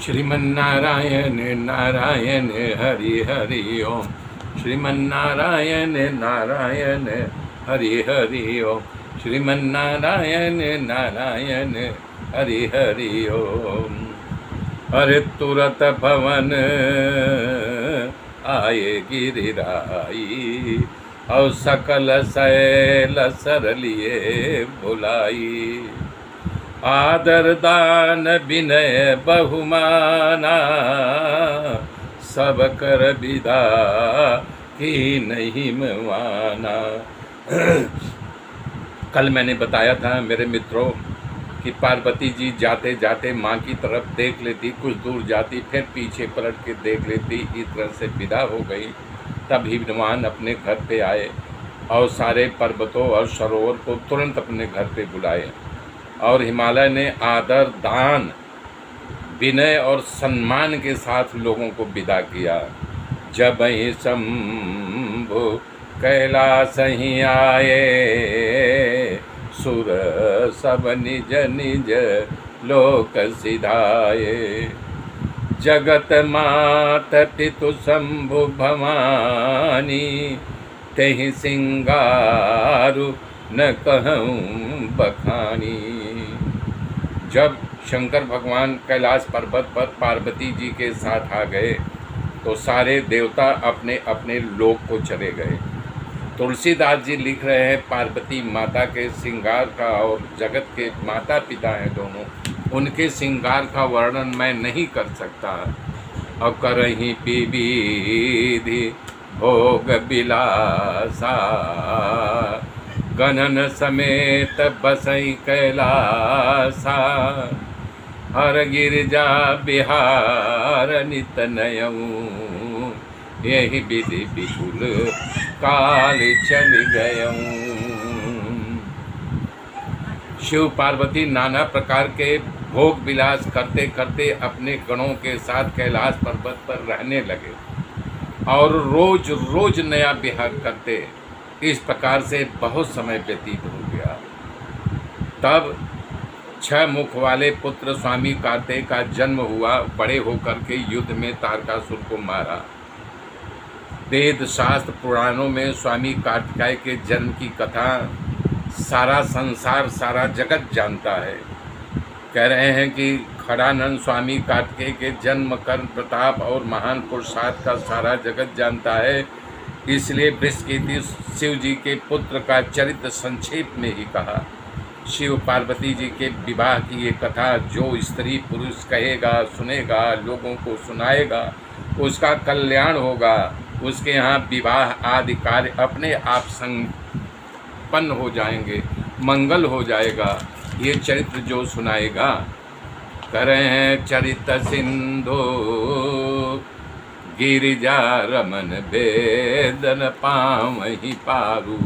श्रीमन्नारायण नारायण हरि हरि ओम। श्रीमन्नारायण नारायण हरि हरि ओम। श्रीमन्नारायण नारायण हरि हरि ओम। अरे तुरत भवन आए गिरिराई, और सकल शैल सरलिए बुलाई। आदर दान विनय बहुमाना, सब कर विदा की नहीं माना। कल मैंने बताया था मेरे मित्रों कि पार्वती जी जाते जाते माँ की तरफ देख लेती, कुछ दूर जाती, फिर पीछे पलट के देख लेती, इस तरह से विदा हो गई। तब हिमवान अपने घर पे आए और सारे पर्वतों और सरोवर को तुरंत अपने घर पे बुलाए, और हिमालय ने आदर दान विनय और सम्मान के साथ लोगों को विदा किया। जब ही शंभु कैलाश ही आए, सुर सब निज निज लोक सिधाए। जगत मात पितु शंभु भवानी, तेहि सिंगारु न कहूँ बखानी। जब शंकर भगवान कैलाश पर्वत पर पार्वती जी के साथ आ गए तो सारे देवता अपने अपने लोक को चले गए। तुलसीदास जी लिख रहे हैं पार्वती माता के श्रृंगार का, और जगत के माता पिता हैं दोनों, उनके श्रृंगार का वर्णन मैं नहीं कर सकता। और करहीं विधि भोग विलासा, गणन समेत बसई कैलासा। हर गिरजा बिहार नित नयऊँ, यही विधि विपुल काल चल गयऊँ। शिव पार्वती नाना प्रकार के भोग विलास करते करते अपने गणों के साथ कैलाश पर्वत पर रहने लगे, और रोज रोज नया विहार करते। इस प्रकार से बहुत समय व्यतीत हो गया। तब 6 मुख वाले पुत्र स्वामी कार्तिकेय का जन्म हुआ। बड़े होकर के युद्ध में तारकासुर को मारा। वेद शास्त्र पुराणों में स्वामी कार्तिकेय के जन्म की कथा सारा संसार सारा जगत जानता है। कह रहे हैं कि खड़ानंद स्वामी कार्तिकेय के जन्म, कर्म, प्रताप और महान पुरुषार्थ का सारा जगत जानता है। इसलिए बृहस्पति शिव जी के पुत्र का चरित्र संक्षेप में ही कहा। शिव पार्वती जी के विवाह की ये कथा जो स्त्री पुरुष कहेगा, सुनेगा, लोगों को सुनाएगा, उसका कल्याण होगा। उसके यहाँ विवाह आदि कार्य अपने आप संपन्न हो जाएंगे, मंगल हो जाएगा। ये चरित्र जो सुनाएगा। कह रहे हैं चरित सिंधु गिरिजा रमन वेदन पावहि पारू।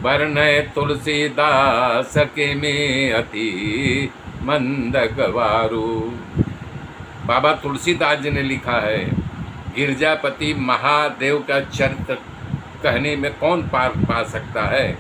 वर्णय तुलसीदास के में अति मंद गवारू। बाबा तुलसीदास जी ने लिखा है, गिरजापति महादेव का चरित्र कहने में कौन पार पा सकता है।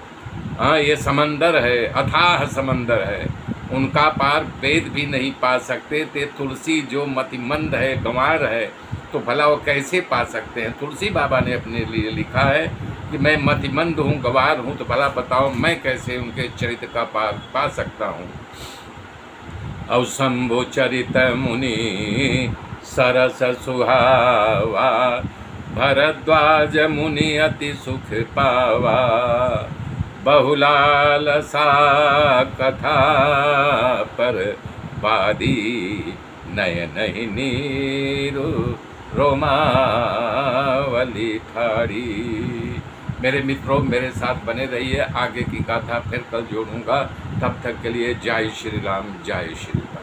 हाँ, ये समंदर है, अथाह समंदर है, उनका पार वेद भी नहीं पा सकते थे। तुलसी जो मतिमंद है, गंवार है, तो भला वो कैसे पा सकते हैं। तुलसी बाबा ने अपने लिए लिखा है कि मैं मतिमंद हूँ, गंवार हूँ, तो भला बताओ मैं कैसे उनके चरित्र का पार पा सकता हूँ। और शंभु चरित मुनि सरस सुहावा, भरद्वाज मुनि अति सुख पावा। बहुलाल सा कथा पर वादी, नयन नीरु रोमावली ठाड़ी। मेरे मित्रों, मेरे साथ बने रहिए। आगे की गाथा फिर कल जोड़ूंगा। तब तक के लिए जय श्री राम, जय श्री राम।